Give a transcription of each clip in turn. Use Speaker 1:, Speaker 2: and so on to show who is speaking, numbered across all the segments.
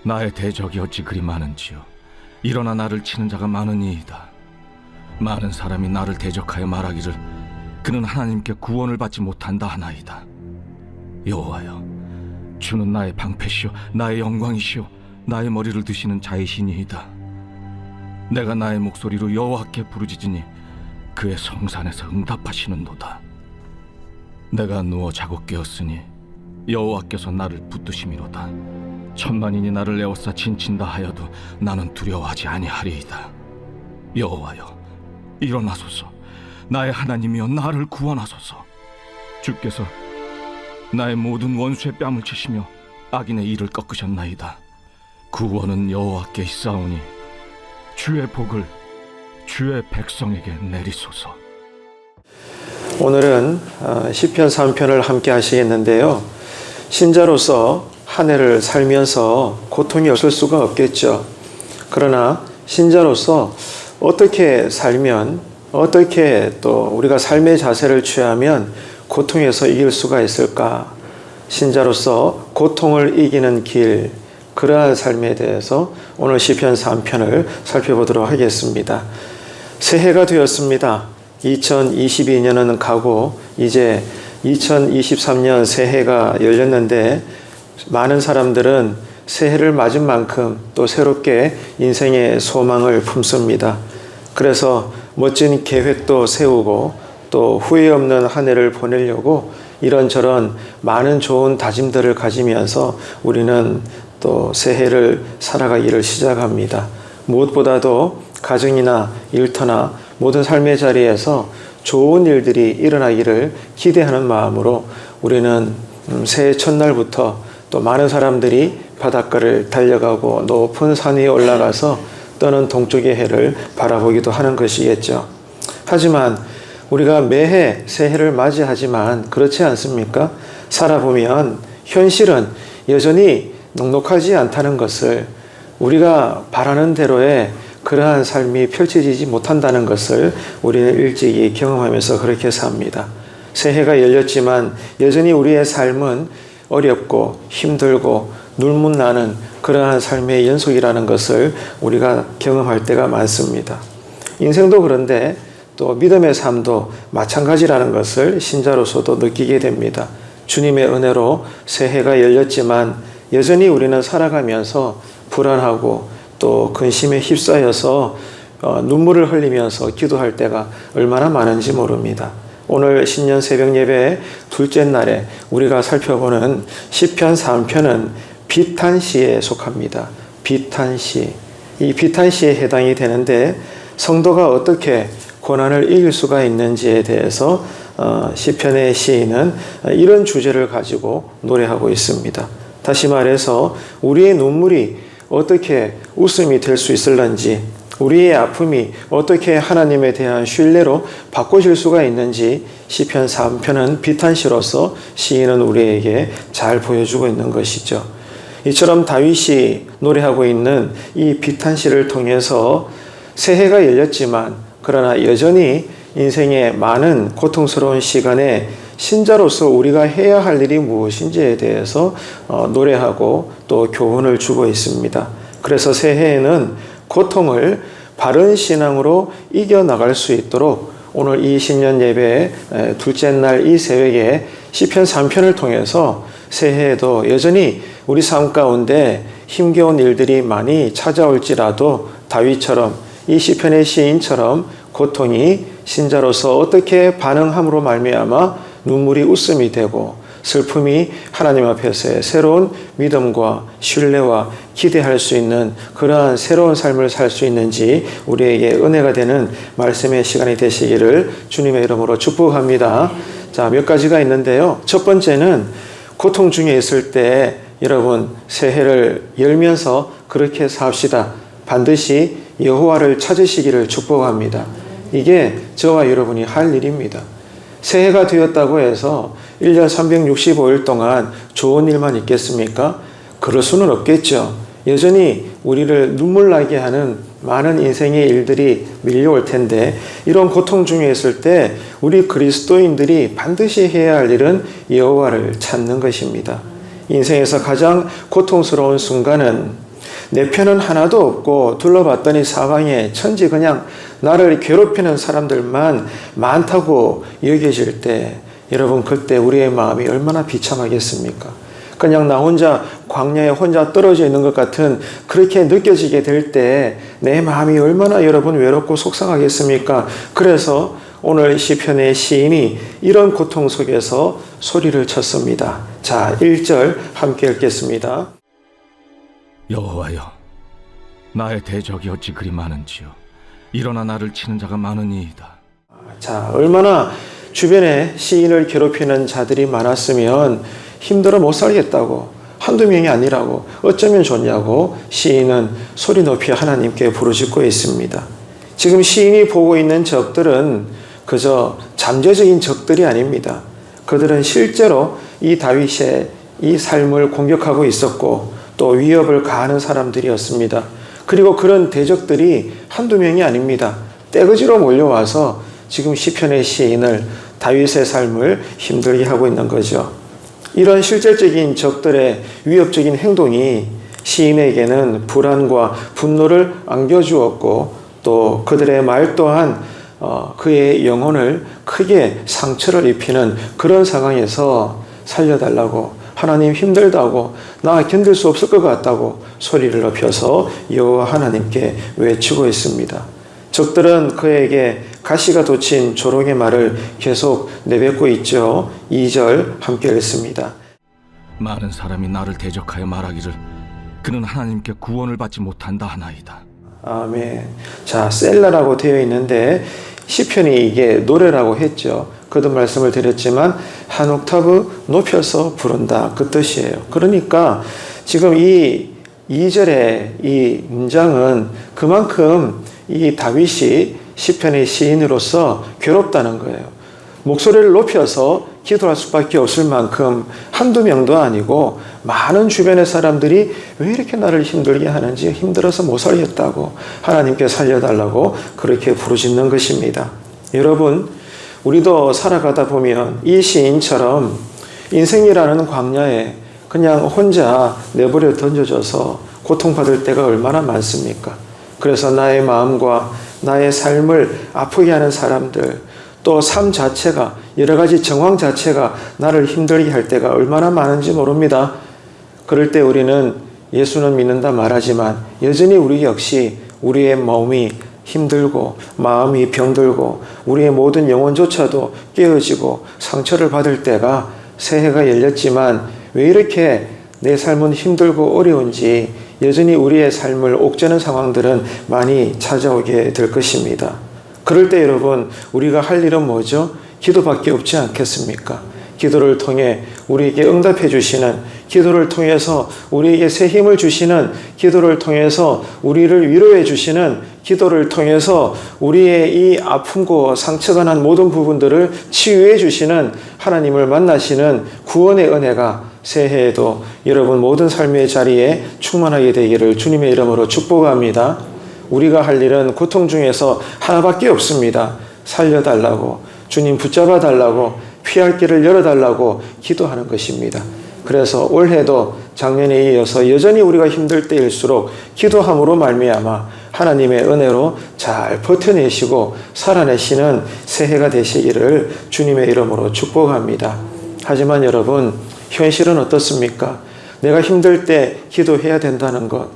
Speaker 1: 나의 대적이 어찌 그리 많은지요. 일어나 나를 치는 자가 많으니이다. 많은 사람이 나를 대적하여 말하기를 그는 하나님께 구원을 받지 못한다 하나이다. 여호와여, 주는 나의 방패시오 나의 영광이시오 나의 머리를 드시는 자이시니이다. 내가 나의 목소리로 여호와께 부르짖으니 그의 성산에서 응답하시는도다. 내가 누워 자고 깨었으니 여호와께서 나를 붙드심이로다. 천만인이 나를 에워싸 진친다 하여도 나는 두려워하지 아니하리이다. 여호와여, 일어나소서. 나의 하나님이여, 나를 구원하소서. 주께서 나의 모든 원수의 뺨을 치시며 악인의 이를 꺾으셨나이다. 구원은 여호와께 있사오니 주의 복을 주의 백성에게 내리소서.
Speaker 2: 오늘은 시편 3편을 함께 하시겠는데요. 신자로서 한 해를 살면서 고통이 없을 수가 없겠죠. 그러나 신자로서 어떻게 살면, 어떻게 또 우리가 삶의 자세를 취하면 고통에서 이길 수가 있을까? 신자로서 고통을 이기는 길, 그러한 삶에 대해서 오늘 시편 3편을 살펴보도록 하겠습니다. 새해가 되었습니다. 2022년은 가고 이제 2023년 새해가 열렸는데, 많은 사람들은 새해를 맞은 만큼 또 새롭게 인생의 소망을 품습니다. 그래서 멋진 계획도 세우고 또 후회 없는 한 해를 보내려고 이런저런 많은 좋은 다짐들을 가지면서 우리는 또 새해를 살아가기를 시작합니다. 무엇보다도 가정이나 일터나 모든 삶의 자리에서 좋은 일들이 일어나기를 기대하는 마음으로 우리는 새해 첫날부터 또 많은 사람들이 바닷가를 달려가고 높은 산 위에 올라가서 떠는 동쪽의 해를 바라보기도 하는 것이겠죠. 하지만 우리가 매해 새해를 맞이하지만 그렇지 않습니까? 살아보면 현실은 여전히 넉넉하지 않다는 것을, 우리가 바라는 대로의 그러한 삶이 펼쳐지지 못한다는 것을 우리는 일찍이 경험하면서 그렇게 삽니다. 새해가 열렸지만 여전히 우리의 삶은 어렵고 힘들고 눈물나는 그러한 삶의 연속이라는 것을 우리가 경험할 때가 많습니다. 인생도 그런데 또 믿음의 삶도 마찬가지라는 것을 신자로서도 느끼게 됩니다. 주님의 은혜로 새해가 열렸지만 여전히 우리는 살아가면서 불안하고 또 근심에 휩싸여서 눈물을 흘리면서 기도할 때가 얼마나 많은지 모릅니다. 오늘 신년 새벽 예배 둘째 날에 우리가 살펴보는 시편 3편은 비탄시에 속합니다. 비탄시. 이 비탄시에 해당이 되는데, 성도가 어떻게 고난을 이길 수가 있는지에 대해서 시편의 시인은 이런 주제를 가지고 노래하고 있습니다. 다시 말해서 우리의 눈물이 어떻게 웃음이 될 수 있을런지, 우리의 아픔이 어떻게 하나님에 대한 신뢰로 바꿔질 수가 있는지 시편 3편은 비탄시로서 시인은 우리에게 잘 보여주고 있는 것이죠. 이처럼 다윗이 노래하고 있는 이 비탄시를 통해서 새해가 열렸지만 그러나 여전히 인생의 많은 고통스러운 시간에 신자로서 우리가 해야 할 일이 무엇인지에 대해서 노래하고 또 교훈을 주고 있습니다. 그래서 새해에는 고통을 바른 신앙으로 이겨나갈 수 있도록 오늘 이 신년 예배 둘째 날 이 새벽에 시편 3편을 통해서 새해에도 여전히 우리 삶 가운데 힘겨운 일들이 많이 찾아올지라도 다윗처럼, 이 시편의 시인처럼 고통이 신자로서 어떻게 반응함으로 말미암아 눈물이 웃음이 되고 슬픔이 하나님 앞에서의 새로운 믿음과 신뢰와 기대할 수 있는 그러한 새로운 삶을 살 수 있는지 우리에게 은혜가 되는 말씀의 시간이 되시기를 주님의 이름으로 축복합니다. 자, 몇 가지가 있는데요. 첫 번째는 고통 중에 있을 때 여러분 새해를 열면서 그렇게 삽시다. 반드시 여호와를 찾으시기를 축복합니다. 이게 저와 여러분이 할 일입니다. 새해가 되었다고 해서 1년 365일 동안 좋은 일만 있겠습니까? 그럴 수는 없겠죠. 여전히 우리를 눈물 나게 하는 많은 인생의 일들이 밀려올 텐데, 이런 고통 중에 있을 때 우리 그리스도인들이 반드시 해야 할 일은 여호와를 찾는 것입니다. 인생에서 가장 고통스러운 순간은 내 편은 하나도 없고 둘러봤더니 사방에 천지 그냥 나를 괴롭히는 사람들만 많다고 여겨질 때 여러분 그때 우리의 마음이 얼마나 비참하겠습니까? 그냥 나 혼자 광야에 혼자 떨어져 있는 것 같은 그렇게 느껴지게 될 때 내 마음이 얼마나 여러분 외롭고 속상하겠습니까? 그래서 오늘 시편의 시인이 이런 고통 속에서 소리를 쳤습니다. 자, 1절 함께 읽겠습니다.
Speaker 1: 여호와여, 나의 대적이 어찌 그리 많은지요. 일어나 나를 치는 자가 많으니이다.
Speaker 2: 자, 얼마나 주변에 시인을 괴롭히는 자들이 많았으면 힘들어 못 살겠다고, 한두 명이 아니라고, 어쩌면 좋냐고 시인은 소리 높이 하나님께 부르짖고 있습니다. 지금 시인이 보고 있는 적들은 그저 잠재적인 적들이 아닙니다. 그들은 실제로 이 다윗의 이 삶을 공격하고 있었고 또 위협을 가하는 사람들이었습니다. 그리고 그런 대적들이 한두 명이 아닙니다. 떼거지로 몰려와서 지금 시편의 시인을 다윗의 삶을 힘들게 하고 있는 거죠. 이런 실질적인 적들의 위협적인 행동이 시인에게는 불안과 분노를 안겨주었고 또 그들의 말 또한 그의 영혼을 크게 상처를 입히는 그런 상황에서 살려달라고, 하나님 힘들다고, 나 견딜 수 없을 것 같다고 소리를 높여서 여호와 하나님께 외치고 있습니다. 적들은 그에게 가시가 돋친 조롱의 말을 계속 내뱉고 있죠. 2절 함께 읽습니다.
Speaker 1: 많은 사람이 나를 대적하여 말하기를 그는 하나님께 구원을 받지 못한다 하나이다.
Speaker 2: 아멘. 자, 셀라라고 되어 있는데 시편이 이게 노래라고 했죠. 그도 말씀을 드렸지만 한 옥타브 높여서 부른다 그 뜻이에요. 그러니까 지금 이 2절의 이 문장은 그만큼 이 다윗이 시편의 시인으로서 괴롭다는 거예요. 목소리를 높여서 기도할 수밖에 없을 만큼 한두 명도 아니고 많은 주변의 사람들이 왜 이렇게 나를 힘들게 하는지, 힘들어서 못 살겠다고 하나님께 살려달라고 그렇게 부르짖는 것입니다. 여러분, 우리도 살아가다 보면 이 시인처럼 인생이라는 광야에 그냥 혼자 내버려 던져져서 고통받을 때가 얼마나 많습니까? 그래서 나의 마음과 나의 삶을 아프게 하는 사람들, 또 삶 자체가, 여러 가지 정황 자체가 나를 힘들게 할 때가 얼마나 많은지 모릅니다. 그럴 때 우리는 예수는 믿는다 말하지만 여전히 우리 역시 우리의 몸이 힘들고 마음이 병들고 우리의 모든 영혼조차도 깨어지고 상처를 받을 때가 새해가 열렸지만 왜 이렇게 내 삶은 힘들고 어려운지 여전히 우리의 삶을 옥죄는 상황들은 많이 찾아오게 될 것입니다. 그럴 때 여러분, 우리가 할 일은 뭐죠? 기도밖에 없지 않겠습니까? 기도를 통해 우리에게 응답해 주시는, 기도를 통해서 우리에게 새 힘을 주시는, 기도를 통해서 우리를 위로해 주시는, 기도를 통해서 우리의 이 아픔과 상처가 난 모든 부분들을 치유해 주시는 하나님을 만나시는 구원의 은혜가 새해에도 여러분 모든 삶의 자리에 충만하게 되기를 주님의 이름으로 축복합니다. 우리가 할 일은 고통 중에서 하나밖에 없습니다. 살려달라고, 주님 붙잡아 달라고, 피할 길을 열어달라고 기도하는 것입니다. 그래서 올해도 작년에 이어서 여전히 우리가 힘들 때일수록 기도함으로 말미암아 하나님의 은혜로 잘 버텨내시고 살아내시는 새해가 되시기를 주님의 이름으로 축복합니다. 하지만 여러분, 현실은 어떻습니까? 내가 힘들 때 기도해야 된다는 것,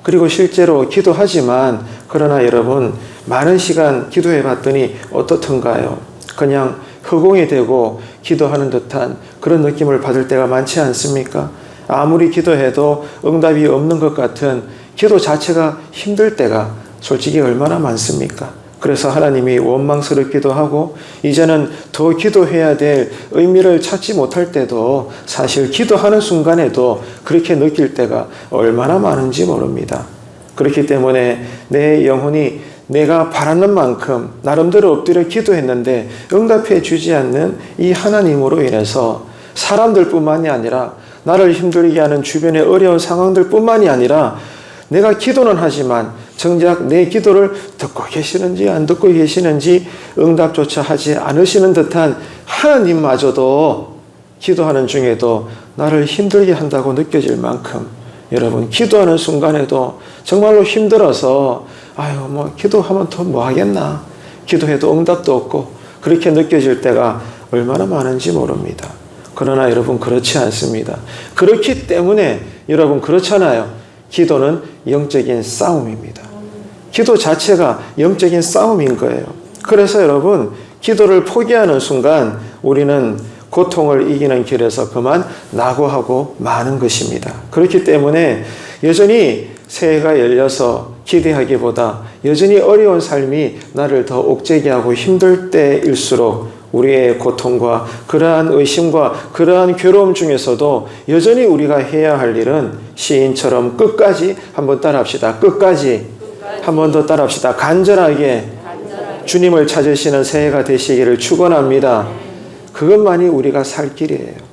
Speaker 2: 그리고 실제로 기도하지만 그러나 여러분 많은 시간 기도해 봤더니 어떻던가요? 그냥 허공이 되고 기도하는 듯한 그런 느낌을 받을 때가 많지 않습니까? 아무리 기도해도 응답이 없는 것 같은 기도 자체가 힘들 때가 솔직히 얼마나 많습니까? 그래서 하나님이 원망스럽기도 하고 이제는 더 기도해야 될 의미를 찾지 못할 때도 사실 기도하는 순간에도 그렇게 느낄 때가 얼마나 많은지 모릅니다. 그렇기 때문에 내 영혼이 내가 바라는 만큼 나름대로 엎드려 기도했는데 응답해 주지 않는 이 하나님으로 인해서 사람들뿐만이 아니라 나를 힘들게 하는 주변의 어려운 상황들뿐만이 아니라 내가 기도는 하지만 정작 내 기도를 듣고 계시는지 안 듣고 계시는지 응답조차 하지 않으시는 듯한 하나님마저도 기도하는 중에도 나를 힘들게 한다고 느껴질 만큼 여러분, 기도하는 순간에도 정말로 힘들어서 기도하면 더 뭐 하겠나, 기도해도 응답도 없고 그렇게 느껴질 때가 얼마나 많은지 모릅니다. 그러나 여러분, 그렇지 않습니다. 그렇기 때문에 여러분, 그렇잖아요. 기도는 영적인 싸움입니다. 기도 자체가 영적인 싸움인 거예요. 그래서 여러분, 기도를 포기하는 순간 우리는 고통을 이기는 길에서 그만 낙오하고 마는 것입니다. 그렇기 때문에 여전히 새해가 열려서 기대하기보다 여전히 어려운 삶이 나를 더 옥죄게 하고 힘들 때일수록 우리의 고통과 그러한 의심과 그러한 괴로움 중에서도 여전히 우리가 해야 할 일은 시인처럼 끝까지 한번 따라합시다. 끝까지 한 번 더 따라합시다. 간절하게 주님을 찾으시는 새해가 되시기를 축원합니다. 그것만이 우리가 살 길이에요.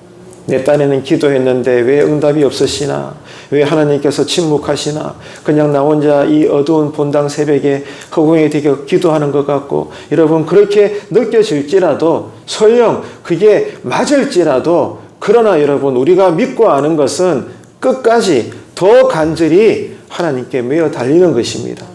Speaker 2: 내 딴에는 기도했는데 왜 응답이 없으시나? 왜 하나님께서 침묵하시나? 그냥 나 혼자 이 어두운 본당 새벽에 허공에 되게 기도하는 것 같고, 여러분, 그렇게 느껴질지라도, 설령 그게 맞을지라도, 그러나 여러분, 우리가 믿고 아는 것은 끝까지 더 간절히 하나님께 매어 달리는 것입니다.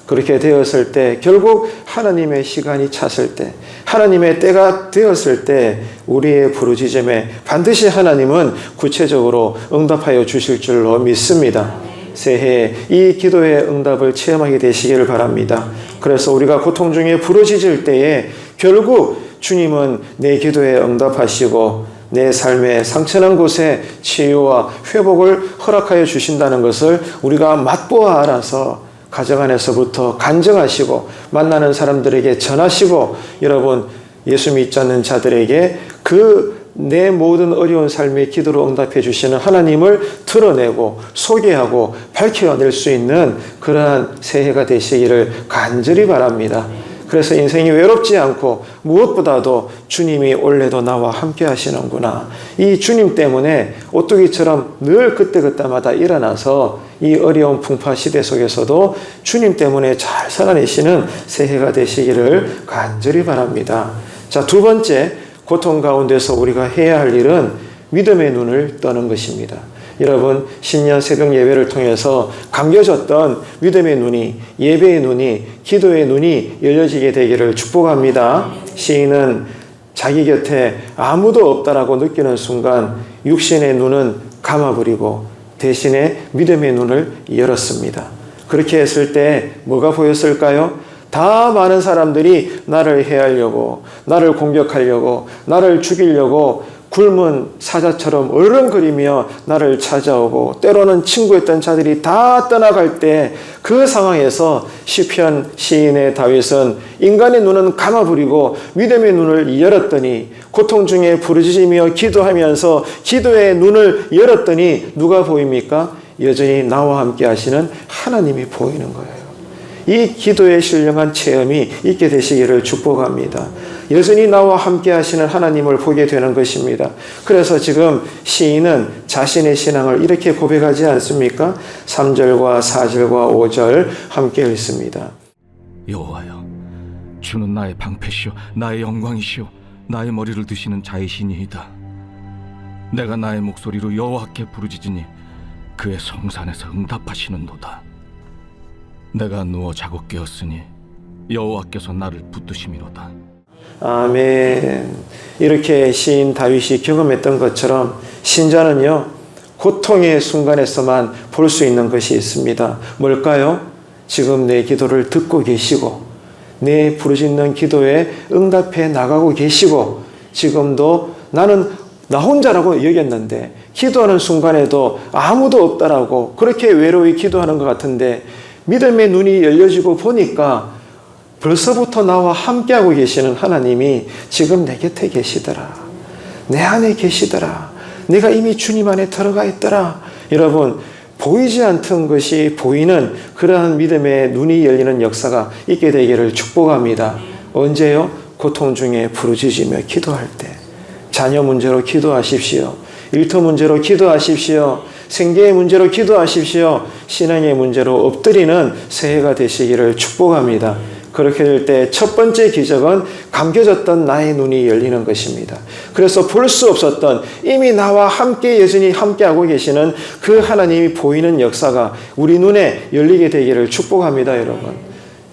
Speaker 2: 그렇게 되었을 때, 결국 하나님의 시간이 찼을 때, 하나님의 때가 되었을 때 우리의 부르짖음에 반드시 하나님은 구체적으로 응답하여 주실 줄로 믿습니다. 새해 이 기도의 응답을 체험하게 되시기를 바랍니다. 그래서 우리가 고통 중에 부르짖을 때에 결국 주님은 내 기도에 응답하시고 내 삶의 상처난 곳에 치유와 회복을 허락하여 주신다는 것을 우리가 맛보아 알아서 가정 안에서부터 간증하시고 만나는 사람들에게 전하시고, 여러분, 예수 믿지 않는 자들에게 그 내 모든 어려운 삶의 기도로 응답해 주시는 하나님을 드러내고 소개하고 밝혀낼 수 있는 그러한 새해가 되시기를 간절히 바랍니다. 그래서 인생이 외롭지 않고 무엇보다도 주님이 올해도 나와 함께 하시는구나, 이 주님 때문에 오뚜기처럼 늘 그때그때마다 일어나서 이 어려운 풍파 시대 속에서도 주님 때문에 잘 살아내시는 새해가 되시기를 간절히 바랍니다. 자, 두 번째, 고통 가운데서 우리가 해야 할 일은 믿음의 눈을 떠는 것입니다. 여러분, 신년 새벽 예배를 통해서 감겨졌던 믿음의 눈이, 예배의 눈이, 기도의 눈이 열려지게 되기를 축복합니다. 시인은 자기 곁에 아무도 없다라고 느끼는 순간 육신의 눈은 감아버리고 대신에 믿음의 눈을 열었습니다. 그렇게 했을 때 뭐가 보였을까요? 다 많은 사람들이 나를 해하려고, 나를 공격하려고, 나를 죽이려고 굶은 사자처럼 얼렁거리며 나를 찾아오고, 때로는 친구였던 자들이 다 떠나갈 때 그 상황에서 시편 시인의 다윗은 인간의 눈은 감아버리고 믿음의 눈을 열었더니, 고통 중에 부르짖으며 기도하면서 기도의 눈을 열었더니 누가 보입니까? 여전히 나와 함께 하시는 하나님이 보이는 거예요. 이 기도의 신령한 체험이 있게 되시기를 축복합니다. 여전히 나와 함께 하시는 하나님을 보게 되는 것입니다. 그래서 지금 시인은 자신의 신앙을 이렇게 고백하지 않습니까? 3절과 4절과 5절 함께 읽습니다.
Speaker 1: 여호와여, 주는 나의 방패시오, 나의 영광이시오, 나의 머리를 드시는 자이시니이다. 내가 나의 목소리로 여호와께 부르짖으니 그의 성산에서 응답하시는도다. 내가 누워 자고 깨었으니 여호와께서 나를 붙드심이로다.
Speaker 2: 아멘. 이렇게 시인 다윗이 경험했던 것처럼 신자는요, 고통의 순간에서만 볼 수 있는 것이 있습니다. 뭘까요? 지금 내 기도를 듣고 계시고 내 부르짖는 기도에 응답해 나가고 계시고, 지금도 나는 나 혼자라고 여겼는데 기도하는 순간에도 아무도 없다라고 그렇게 외로이 기도하는 것 같은데 믿음의 눈이 열려지고 보니까 벌써부터 나와 함께하고 계시는 하나님이 지금 내 곁에 계시더라, 내 안에 계시더라, 내가 이미 주님 안에 들어가 있더라. 여러분, 보이지 않던 것이 보이는 그러한 믿음의 눈이 열리는 역사가 있게 되기를 축복합니다. 언제요? 고통 중에 부르짖으며 기도할 때. 자녀 문제로 기도하십시오. 일터 문제로 기도하십시오. 생계의 문제로 기도하십시오. 신앙의 문제로 엎드리는 새해가 되시기를 축복합니다. 그렇게 될 때 첫 번째 기적은 감겨졌던 나의 눈이 열리는 것입니다. 그래서 볼 수 없었던 이미 나와 함께 여전히 함께하고 계시는 그 하나님이 보이는 역사가 우리 눈에 열리게 되기를 축복합니다, 여러분.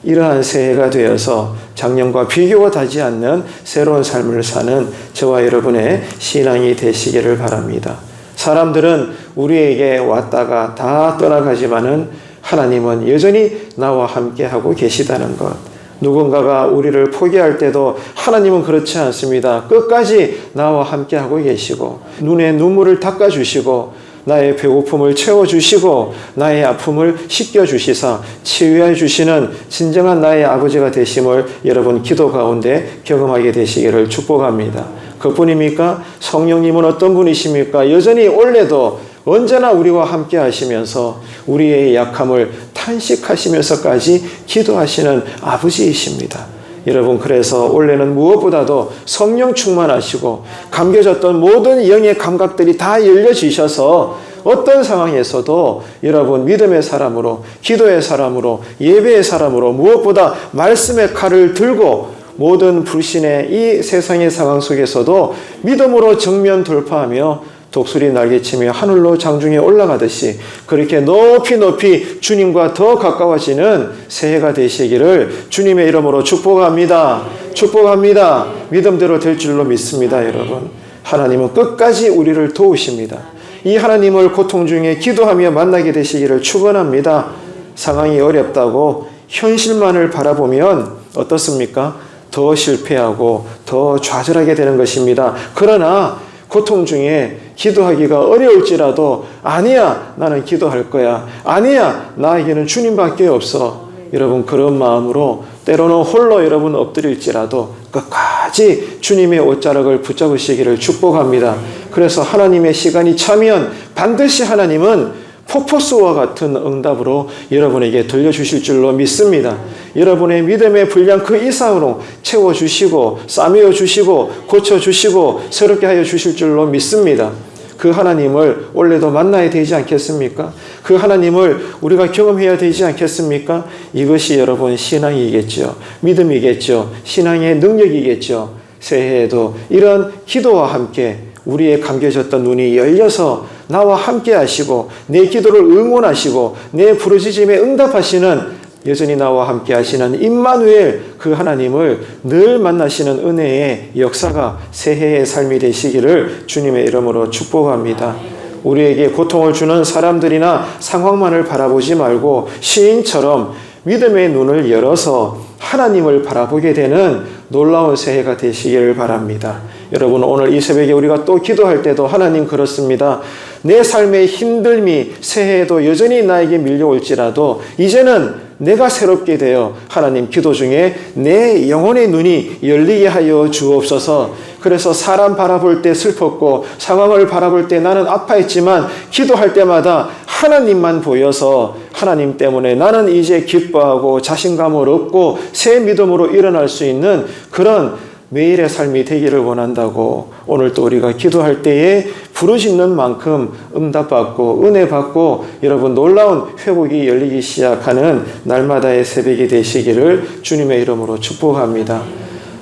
Speaker 2: 이러한 새해가 되어서 작년과 비교가 되지 않는 새로운 삶을 사는 저와 여러분의 신앙이 되시기를 바랍니다. 사람들은 우리에게 왔다가 다 떠나가지만은 하나님은 여전히 나와 함께하고 계시다는 것. 누군가가 우리를 포기할 때도 하나님은 그렇지 않습니다. 끝까지 나와 함께하고 계시고 눈에 눈물을 닦아주시고 나의 배고픔을 채워주시고 나의 아픔을 씻겨주시사 치유해 주시는 진정한 나의 아버지가 되심을 여러분 기도 가운데 경험하게 되시기를 축복합니다. 그뿐입니까? 성령님은 어떤 분이십니까? 여전히 원래도 언제나 우리와 함께 하시면서 우리의 약함을 탄식하시면서까지 기도하시는 아버지이십니다. 여러분, 그래서 원래는 무엇보다도 성령 충만하시고 감겨졌던 모든 영의 감각들이 다 열려지셔서 어떤 상황에서도 여러분 믿음의 사람으로, 기도의 사람으로, 예배의 사람으로, 무엇보다 말씀의 칼을 들고 모든 불신의 이 세상의 상황 속에서도 믿음으로 정면 돌파하며 독수리 날개치며 하늘로 장중에 올라가듯이 그렇게 높이 높이 주님과 더 가까워지는 새해가 되시기를 주님의 이름으로 축복합니다. 축복합니다. 믿음대로 될 줄로 믿습니다, 여러분. 하나님은 끝까지 우리를 도우십니다. 이 하나님을 고통 중에 기도하며 만나게 되시기를 축원합니다. 상황이 어렵다고 현실만을 바라보면 어떻습니까? 더 실패하고 더 좌절하게 되는 것입니다. 그러나 고통 중에 기도하기가 어려울지라도 아니야, 나는 기도할 거야. 아니야, 나에게는 주님밖에 없어. 여러분, 그런 마음으로 때로는 홀로 여러분 엎드릴지라도 끝까지 주님의 옷자락을 붙잡으시기를 축복합니다. 그래서 하나님의 시간이 차면 반드시 하나님은 폭포수와 같은 응답으로 여러분에게 들려주실 줄로 믿습니다. 여러분의 믿음의 분량 그 이상으로 채워주시고 싸매어주시고 고쳐주시고 새롭게 하여 주실 줄로 믿습니다. 그 하나님을 원래도 만나야 되지 않겠습니까? 그 하나님을 우리가 경험해야 되지 않겠습니까? 이것이 여러분 신앙이겠죠. 믿음이겠죠. 신앙의 능력이겠죠. 새해에도 이런 기도와 함께 우리의 감겨졌던 눈이 열려서 나와 함께 하시고 내 기도를 응원하시고 내 부르짖음에 응답하시는 여전히 나와 함께 하시는 임마누엘 그 하나님을 늘 만나시는 은혜의 역사가 새해의 삶이 되시기를 주님의 이름으로 축복합니다. 우리에게 고통을 주는 사람들이나 상황만을 바라보지 말고 시인처럼 믿음의 눈을 열어서 하나님을 바라보게 되는 놀라운 새해가 되시기를 바랍니다. 여러분, 오늘 이 새벽에 우리가 또 기도할 때도 하나님 그렇습니다. 내 삶의 힘듦이 새해에도 여전히 나에게 밀려올지라도 이제는 내가 새롭게 되어 하나님 기도 중에 내 영혼의 눈이 열리게 하여 주옵소서. 그래서 사람 바라볼 때 슬펐고 상황을 바라볼 때 나는 아파했지만 기도할 때마다 하나님만 보여서 하나님 때문에 나는 이제 기뻐하고 자신감을 얻고 새 믿음으로 일어날 수 있는 그런 매일의 삶이 되기를 원한다고 오늘 또 우리가 기도할 때에 부르짖는 만큼 응답받고 은혜 받고 여러분 놀라운 회복이 열리기 시작하는 날마다의 새벽이 되시기를 주님의 이름으로 축복합니다.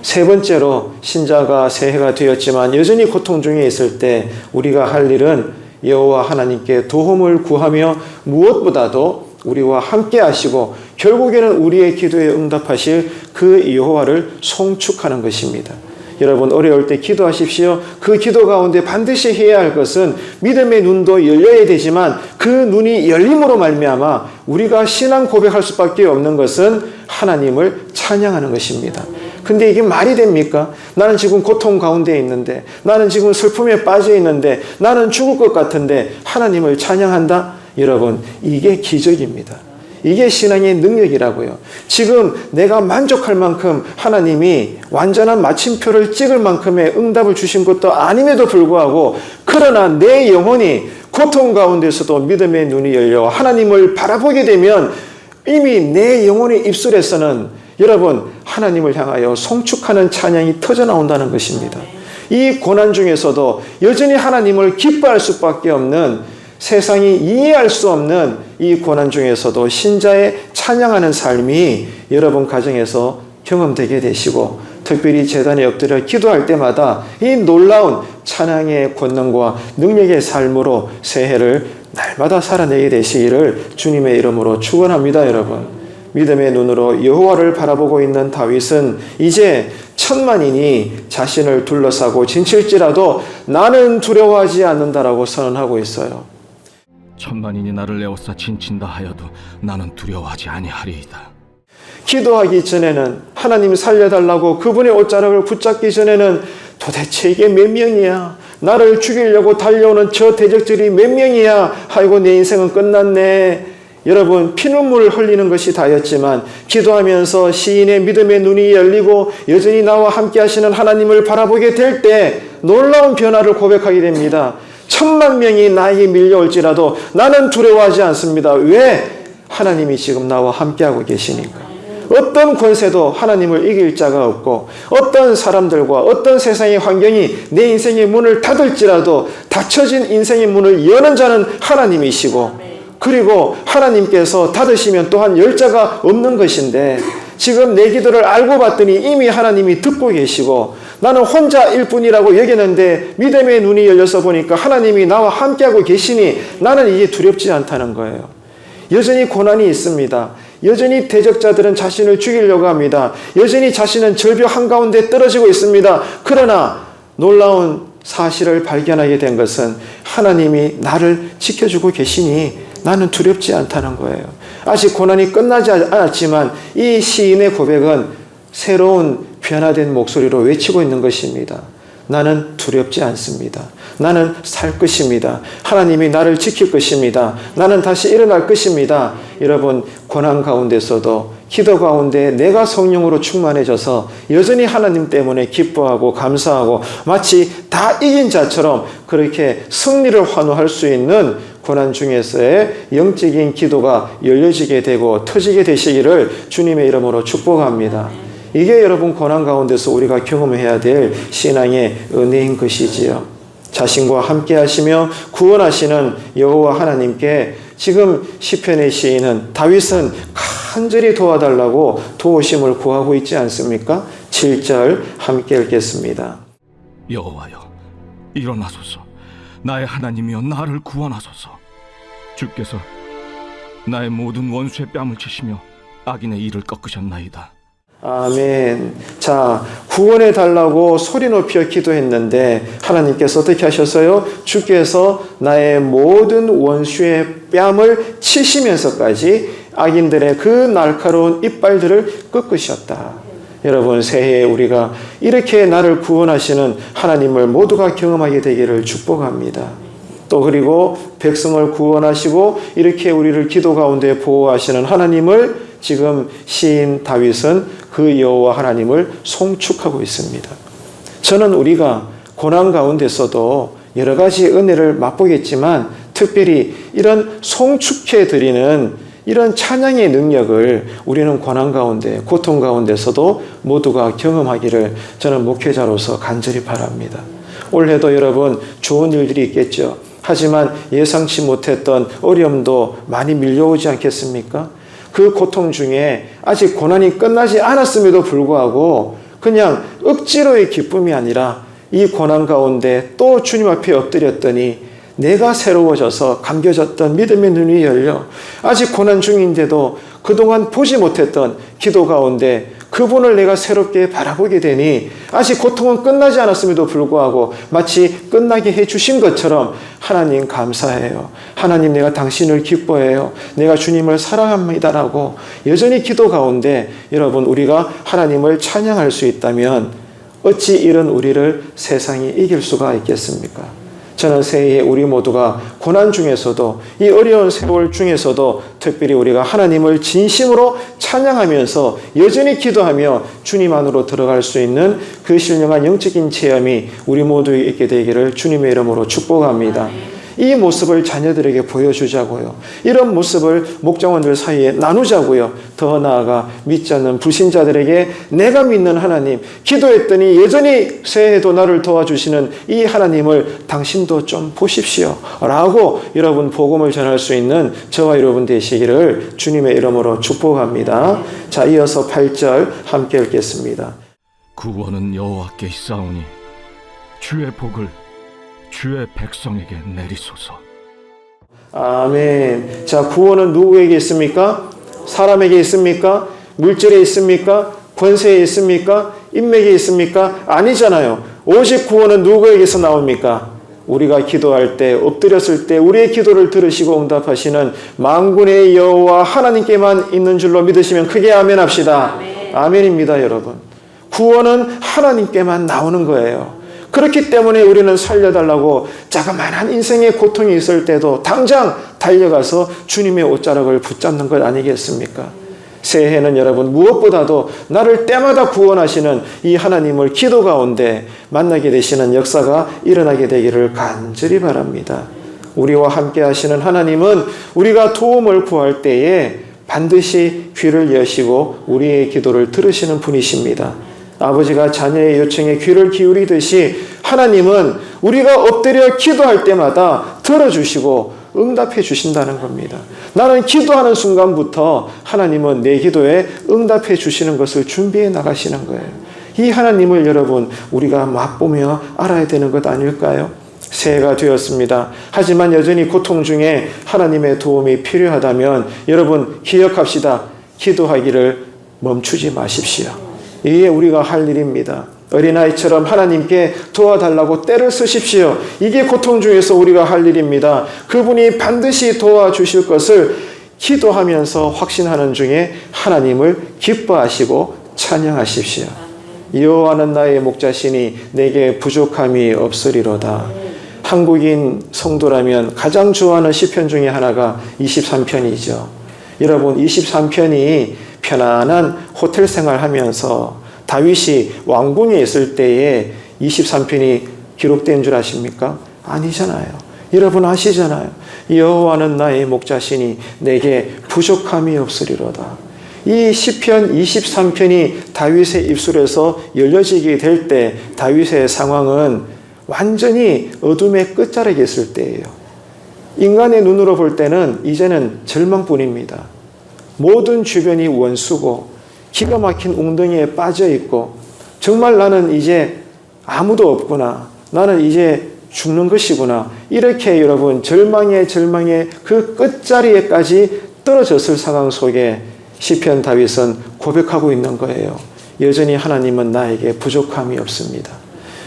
Speaker 2: 세 번째로 신자가 새해가 되었지만 여전히 고통 중에 있을 때 우리가 할 일은 여호와 하나님께 도움을 구하며 무엇보다도 우리와 함께 하시고 결국에는 우리의 기도에 응답하실 그 여호와를 송축하는 것입니다. 여러분, 어려울 때 기도하십시오. 그 기도 가운데 반드시 해야 할 것은 믿음의 눈도 열려야 되지만 그 눈이 열림으로 말미암아 우리가 신앙 고백할 수밖에 없는 것은 하나님을 찬양하는 것입니다. 근데 이게 말이 됩니까? 나는 지금 고통 가운데 있는데, 나는 지금 슬픔에 빠져 있는데, 나는 죽을 것 같은데 하나님을 찬양한다? 여러분, 이게 기적입니다. 이게 신앙의 능력이라고요. 지금 내가 만족할 만큼 하나님이 완전한 마침표를 찍을 만큼의 응답을 주신 것도 아님에도 불구하고 그러나 내 영혼이 고통 가운데서도 믿음의 눈이 열려 하나님을 바라보게 되면 이미 내 영혼의 입술에서는 여러분 하나님을 향하여 송축하는 찬양이 터져나온다는 것입니다. 이 고난 중에서도 여전히 하나님을 기뻐할 수밖에 없는 세상이 이해할 수 없는 이 고난 중에서도 신자의 찬양하는 삶이 여러분 가정에서 경험되게 되시고, 특별히 제단에 엎드려 기도할 때마다 이 놀라운 찬양의 권능과 능력의 삶으로 새해를 날마다 살아내게 되시기를 주님의 이름으로 축원합니다. 여러분, 믿음의 눈으로 여호와를 바라보고 있는 다윗은 이제 천만인이 자신을 둘러싸고 진칠지라도 나는 두려워하지 않는다라고 선언하고 있어요.
Speaker 1: 천만인이 나를 에워싸 진친다 하여도 나는 두려워하지 아니하리이다.
Speaker 2: 기도하기 전에는, 하나님 살려달라고 그분의 옷자락을 붙잡기 전에는 도대체 이게 몇 명이야? 나를 죽이려고 달려오는 저 대적들이 몇 명이야? 아이고 내 인생은 끝났네. 여러분, 피눈물을 흘리는 것이 다였지만 기도하면서 시인의 믿음의 눈이 열리고 여전히 나와 함께 하시는 하나님을 바라보게 될 때 놀라운 변화를 고백하게 됩니다. 10,000,000명이 나에게 밀려올지라도 나는 두려워하지 않습니다. 왜? 하나님이 지금 나와 함께하고 계시니까. 어떤 권세도 하나님을 이길 자가 없고, 어떤 사람들과 어떤 세상의 환경이 내 인생의 문을 닫을지라도 닫혀진 인생의 문을 여는 자는 하나님이시고, 그리고 하나님께서 닫으시면 또한 열 자가 없는 것인데, 지금 내 기도를 알고 봤더니 이미 하나님이 듣고 계시고 나는 혼자일 뿐이라고 여기는데 믿음의 눈이 열려서 보니까 하나님이 나와 함께하고 계시니 나는 이제 두렵지 않다는 거예요. 여전히 고난이 있습니다. 여전히 대적자들은 자신을 죽이려고 합니다. 여전히 자신은 절벽 한가운데 떨어지고 있습니다. 그러나 놀라운 사실을 발견하게 된 것은 하나님이 나를 지켜주고 계시니 나는 두렵지 않다는 거예요. 아직 고난이 끝나지 않았지만 이 시인의 고백은 새로운 변화된 목소리로 외치고 있는 것입니다. 나는 두렵지 않습니다. 나는 살 것입니다. 하나님이 나를 지킬 것입니다. 나는 다시 일어날 것입니다. 여러분, 고난 가운데서도 기도 가운데 내가 성령으로 충만해져서 여전히 하나님 때문에 기뻐하고 감사하고 마치 다 이긴 자처럼 그렇게 승리를 환호할 수 있는 고난 중에서의 영적인 기도가 열려지게 되고 터지게 되시기를 주님의 이름으로 축복합니다. 이게 여러분 고난 가운데서 우리가 경험해야 될 신앙의 은혜인 것이지요. 자신과 함께 하시며 구원하시는 여호와 하나님께 지금 시편의 시인은 다윗은 간절히 도와달라고 도우심을 구하고 있지 않습니까? 7절 함께 읽겠습니다.
Speaker 1: 여호와여, 일어나소서. 나의 하나님이여, 나를 구원하소서. 주께서 나의 모든 원수의 뺨을 치시며 악인의 이를 꺾으셨나이다.
Speaker 2: 아멘. 자, 구원해 달라고 소리 높여 기도했는데 하나님께서 어떻게 하셨어요? 주께서 나의 모든 원수의 뺨을 치시면서까지 악인들의 그 날카로운 이빨들을 꺾으셨다. 여러분, 새해에 우리가 이렇게 나를 구원하시는 하나님을 모두가 경험하게 되기를 축복합니다. 또 그리고 백성을 구원하시고 이렇게 우리를 기도 가운데 보호하시는 하나님을 지금 시인 다윗은 그 여호와 하나님을 송축하고 있습니다. 저는 우리가 고난 가운데서도 여러 가지 은혜를 맛보겠지만 특별히 이런 송축해 드리는 이런 찬양의 능력을 우리는 고난 가운데, 고통 가운데서도 모두가 경험하기를 저는 목회자로서 간절히 바랍니다. 올해도 여러분 좋은 일들이 있겠죠. 하지만 예상치 못했던 어려움도 많이 밀려오지 않겠습니까? 그 고통 중에 아직 고난이 끝나지 않았음에도 불구하고 그냥 억지로의 기쁨이 아니라 이 고난 가운데 또 주님 앞에 엎드렸더니 내가 새로워져서 감겨졌던 믿음의 눈이 열려 아직 고난 중인데도 그동안 보지 못했던 기도 가운데 그분을 내가 새롭게 바라보게 되니 아직 고통은 끝나지 않았음에도 불구하고 마치 끝나게 해주신 것처럼 하나님 감사해요. 하나님, 내가 당신을 기뻐해요. 내가 주님을 사랑합니다라고 여전히 기도 가운데 여러분 우리가 하나님을 찬양할 수 있다면 어찌 이런 우리를 세상이 이길 수가 있겠습니까? 저는 새해에 우리 모두가 고난 중에서도 이 어려운 세월 중에서도 특별히 우리가 하나님을 진심으로 찬양하면서 여전히 기도하며 주님 안으로 들어갈 수 있는 그 신령한 영적인 체험이 우리 모두에 있게 되기를 주님의 이름으로 축복합니다. 이 모습을 자녀들에게 보여주자고요. 이런 모습을 목장원들 사이에 나누자고요. 더 나아가 믿지 않는 불신자들에게 내가 믿는 하나님, 기도했더니 여전히 새해에도 나를 도와주시는 이 하나님을 당신도 좀 보십시오 라고 여러분 복음을 전할 수 있는 저와 여러분 되시기를 주님의 이름으로 축복합니다. 자, 이어서 8절 함께 읽겠습니다.
Speaker 1: 구원은 여호와께 있사오니 주의 복을 주의 백성에게 내리소서.
Speaker 2: 아멘. 자, 구원은 누구에게 있습니까? 사람에게 있습니까? 물질에 있습니까? 권세에 있습니까? 인맥에 있습니까? 아니잖아요. 오직 구원은 누구에게서 나옵니까? 우리가 기도할 때, 엎드렸을 때 우리의 기도를 들으시고 응답하시는 만군의 여호와 하나님께만 있는 줄로 믿으시면 크게 아멘 합시다. 아멘입니다, 여러분. 구원은 하나님께만 나오는 거예요. 그렇기 때문에 우리는 살려달라고 자그마한 인생의 고통이 있을 때도 당장 달려가서 주님의 옷자락을 붙잡는 것 아니겠습니까? 새해는 여러분 무엇보다도 나를 때마다 구원하시는 이 하나님을 기도 가운데 만나게 되시는 역사가 일어나게 되기를 간절히 바랍니다. 우리와 함께 하시는 하나님은 우리가 도움을 구할 때에 반드시 귀를 여시고 우리의 기도를 들으시는 분이십니다. 아버지가 자녀의 요청에 귀를 기울이듯이 하나님은 우리가 엎드려 기도할 때마다 들어주시고 응답해 주신다는 겁니다. 나는 기도하는 순간부터 하나님은 내 기도에 응답해 주시는 것을 준비해 나가시는 거예요. 이 하나님을 여러분 우리가 맛보며 알아야 되는 것 아닐까요? 새해가 되었습니다. 하지만 여전히 고통 중에 하나님의 도움이 필요하다면 여러분 기억합시다. 기도하기를 멈추지 마십시오. 이게 우리가 할 일입니다. 어린아이처럼 하나님께 도와달라고 떼를 쓰십시오. 이게 고통 중에서 우리가 할 일입니다. 그분이 반드시 도와주실 것을 기도하면서 확신하는 중에 하나님을 기뻐하시고 찬양하십시오. 여호와는 나의 목자시니 내게 부족함이 없으리로다. 한국인 성도라면 가장 좋아하는 시편 중에 하나가 23편이죠. 여러분 23편이 편안한 호텔 생활하면서 다윗이 왕궁에 있을 때에 23편이 기록된 줄 아십니까? 아니잖아요. 여러분 아시잖아요. 여호와는 나의 목자시니 내게 부족함이 없으리로다. 이 시편 23편이 다윗의 입술에서 열려지게 될 때 다윗의 상황은 완전히 어둠의 끝자락에 있을 때예요. 인간의 눈으로 볼 때는 이제는 절망뿐입니다. 모든 주변이 원수고 기가 막힌 웅덩이에 빠져 있고 정말 나는 이제 아무도 없구나. 나는 이제 죽는 것이구나. 이렇게 여러분 절망의 그 끝자리에까지 떨어졌을 상황 속에 시편 다윗은 고백하고 있는 거예요. 여전히 하나님은 나에게 부족함이 없습니다.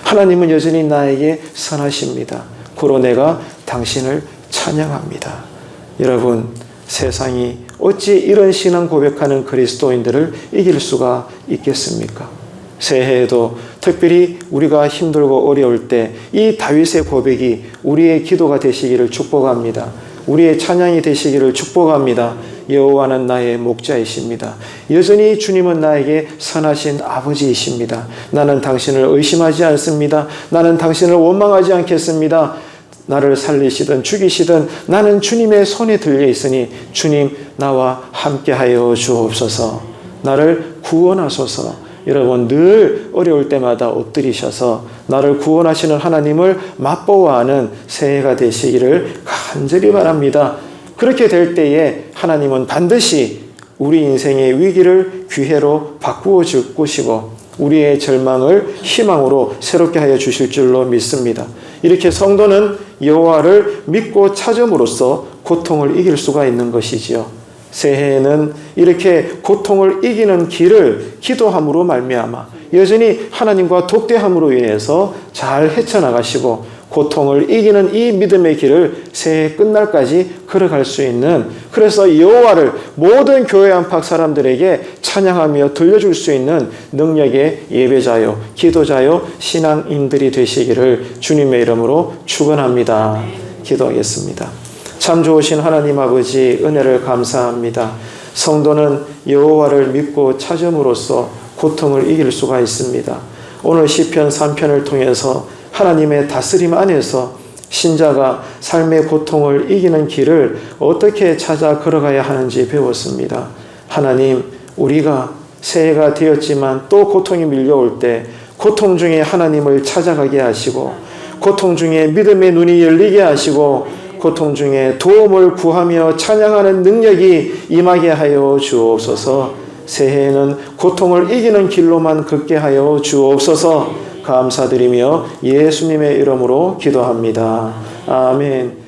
Speaker 2: 하나님은 여전히 나에게 선하십니다. 고로 내가 당신을 찬양합니다. 여러분 세상이 어찌 이런 신앙 고백하는 그리스도인들을 이길 수가 있겠습니까? 새해에도 특별히 우리가 힘들고 어려울 때 이 다윗의 고백이 우리의 기도가 되시기를 축복합니다. 우리의 찬양이 되시기를 축복합니다. 여호와는 나의 목자이십니다. 여전히 주님은 나에게 선하신 아버지이십니다. 나는 당신을 의심하지 않습니다. 나는 당신을 원망하지 않겠습니다. 나를 살리시든 죽이시든 나는 주님의 손에 들려 있으니 주님 나와 함께하여 주옵소서. 나를 구원하소서. 여러분 늘 어려울 때마다 엎드리셔서 나를 구원하시는 하나님을 맛보아하는 새해가 되시기를 간절히 바랍니다. 그렇게 될 때에 하나님은 반드시 우리 인생의 위기를 기회로 바꾸어 줄 것이고 우리의 절망을 희망으로 새롭게 하여 주실 줄로 믿습니다. 이렇게 성도는 여호와를 믿고 찾음으로써 고통을 이길 수가 있는 것이지요. 새해에는 이렇게 고통을 이기는 길을 기도함으로 말미암아 여전히 하나님과 독대함으로 인해서 잘 헤쳐나가시고 고통을 이기는 이 믿음의 길을 새해 끝날까지 걸어갈 수 있는, 그래서 여호와를 모든 교회 안팎 사람들에게 찬양하며 들려줄 수 있는 능력의 예배자요, 기도자요, 신앙인들이 되시기를 주님의 이름으로 축원합니다. 기도하겠습니다. 참 좋으신 하나님 아버지, 은혜를 감사합니다. 성도는 여호와를 믿고 찾음으로써 고통을 이길 수가 있습니다. 오늘 시편 3편을 통해서 하나님의 다스림 안에서 신자가 삶의 고통을 이기는 길을 어떻게 찾아 걸어가야 하는지 배웠습니다. 하나님, 우리가 새해가 되었지만 또 고통이 밀려올 때 고통 중에 하나님을 찾아가게 하시고, 고통 중에 믿음의 눈이 열리게 하시고, 고통 중에 도움을 구하며 찬양하는 능력이 임하게 하여 주옵소서. 새해에는 고통을 이기는 길로만 걷게 하여 주옵소서. 감사드리며 예수님의 이름으로 기도합니다. 아멘.